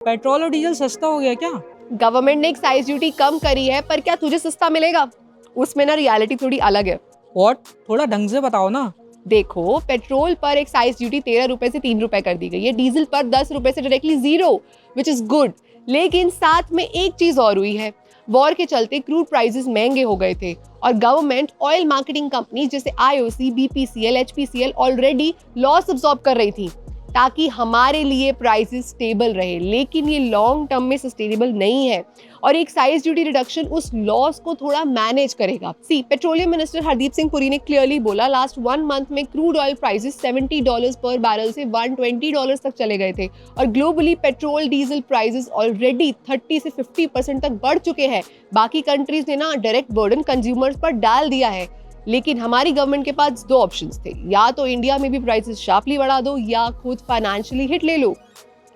Petrol और diesel सस्ता हो गया क्या? गवर्नमेंट ने एक्साइज ड्यूटी कम करी है, पर क्या तुझे सस्ता मिलेगा? उसमें ना रियलिटी थोड़ी अलग है। व्हाट? थोड़ा ढंग से बताओ ना। देखो, पेट्रोल पर एक्साइज ड्यूटी 13 रुपए से 3 रुपए कर दी गई है, डीजल पर 10 रुपए से डायरेक्टली 0, विच इज गुड। लेकिन साथ में एक चीज और हुई है। वॉर के चलते क्रूड प्राइसेस महंगे हो गए थे और गवर्नमेंट ऑयल मार्केटिंग कंपनी जैसे IOC, BPCL, HPCL already loss absorb कर रही थी ताकि हमारे लिए प्राइसेस स्टेबल रहे। लेकिन ये लॉन्ग टर्म में सस्टेनेबल नहीं है और एक एक्साइज ड्यूटी रिडक्शन उस लॉस को थोड़ा मैनेज करेगा। सी, पेट्रोलियम मिनिस्टर हरदीप सिंह पुरी ने क्लियरली बोला, लास्ट 1 मंथ में क्रूड ऑयल प्राइसेस $70 पर बैरल से $120 तक चले गए थे और globally petrol diesel prices already 30 से 50% तक बढ़ चुके हैं। बाकी कंट्रीज ने ना डायरेक्ट बर्डन कंज्यूमर्स पर डाल दिया है, लेकिन हमारी गवर्नमेंट के पास 2 ऑप्शंस थे, या तो इंडिया में भी प्राइसेस शार्पली बढ़ा दो या खुद फाइनेंशियली हिट ले लो।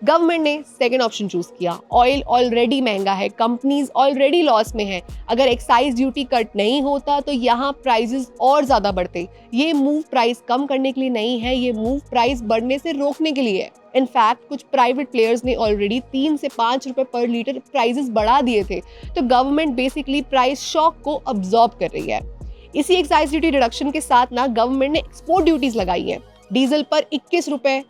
गवर्नमेंट ने सेकंड ऑप्शन चूज किया। ऑयल ऑलरेडी महंगा है, कंपनीज ऑलरेडी लॉस में हैं। अगर एक्साइज ड्यूटी कट नहीं होता तो यहाँ प्राइसेस और ज्यादा बढ़ते। ये मूव प्राइस कम करने के लिए नहीं है, ये मूव प्राइस बढ़ने से रोकने के लिए है। इनफैक्ट कुछ प्राइवेट प्लेयर्स ने ऑलरेडी 3 से 5 रुपए पर लीटर प्राइसेस बढ़ा दिए थे। तो गवर्नमेंट बेसिकली प्राइस शॉक को अब्सॉर्ब कर रही है। इसी एक्साइज ड्यूटी रिडक्शन के साथ ना गवर्नमेंट ने एक्सपोर्ट ड्यूटीज लगाई हैं। डीजल पर 21 रुपए,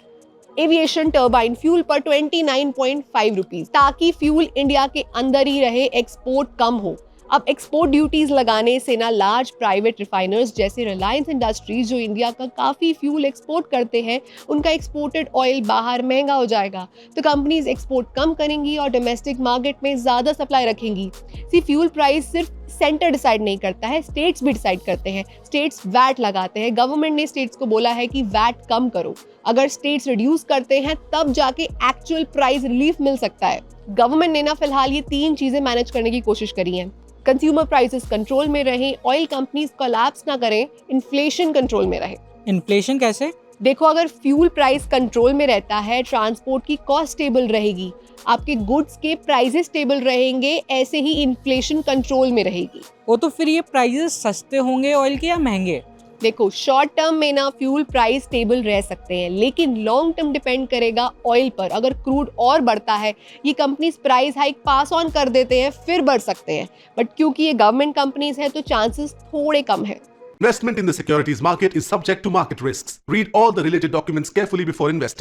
एविएशन टर्बाइन फ्यूल पर 29.5 रुपीज, ताकि फ्यूल इंडिया के अंदर ही रहे, एक्सपोर्ट कम हो। अब एक्सपोर्ट ड्यूटीज लगाने से ना लार्ज प्राइवेट रिफाइनर्स जैसे रिलायंस इंडस्ट्रीज जो इंडिया का काफी फ्यूल एक्सपोर्ट करते हैं, उनका एक्सपोर्टेड ऑयल बाहर महंगा हो जाएगा। तो कंपनीज एक्सपोर्ट कम करेंगी और डोमेस्टिक मार्केट में ज्यादा सप्लाई रखेंगी। सी, फ्यूल प्राइस सिर्फ सेंटर डिसाइड नहीं करता है, स्टेट्स भी डिसाइड करते हैं। स्टेट्स वैट लगाते हैं। गवर्नमेंट ने स्टेट्स को बोला है कि वैट कम करो। अगर स्टेट्स रिड्यूस करते हैं तब जाके एक्चुअल प्राइस रिलीफ मिल सकता है। गवर्नमेंट ने ना फिलहाल ये 3 चीजें मैनेज करने की कोशिश करी हैं। कंज्यूमर प्राइसेस कंट्रोल में रहें, ऑयल कंपनीज कोलैप्स ना करें, इन्फ्लेशन कंट्रोल में रहे। इन्फ्लेशन कैसे? देखो, अगर फ्यूल प्राइस कंट्रोल में रहता है, ट्रांसपोर्ट की कॉस्ट स्टेबल रहेगी, आपके गुड्स के प्राइसेस स्टेबल रहेंगे, ऐसे ही इन्फ्लेशन कंट्रोल में रहेगी। वो तो फिर ये प्राइसेस सस्ते होंगे ऑयल के या महंगे? देखो, शॉर्ट टर्म में ना फ्यूल प्राइस स्टेबल रह सकते हैं, लेकिन लॉन्ग टर्म डिपेंड करेगा ऑयल पर। अगर क्रूड और बढ़ता है, ये companies price hike pass on कर देते हैं, फिर बढ़ सकते हैं। बट क्योंकि ये गवर्नमेंट कंपनीज हैं तो चांसेस थोड़े कम है। Investment in the securities market is subject to market risks. Read all the related documents carefully before investing.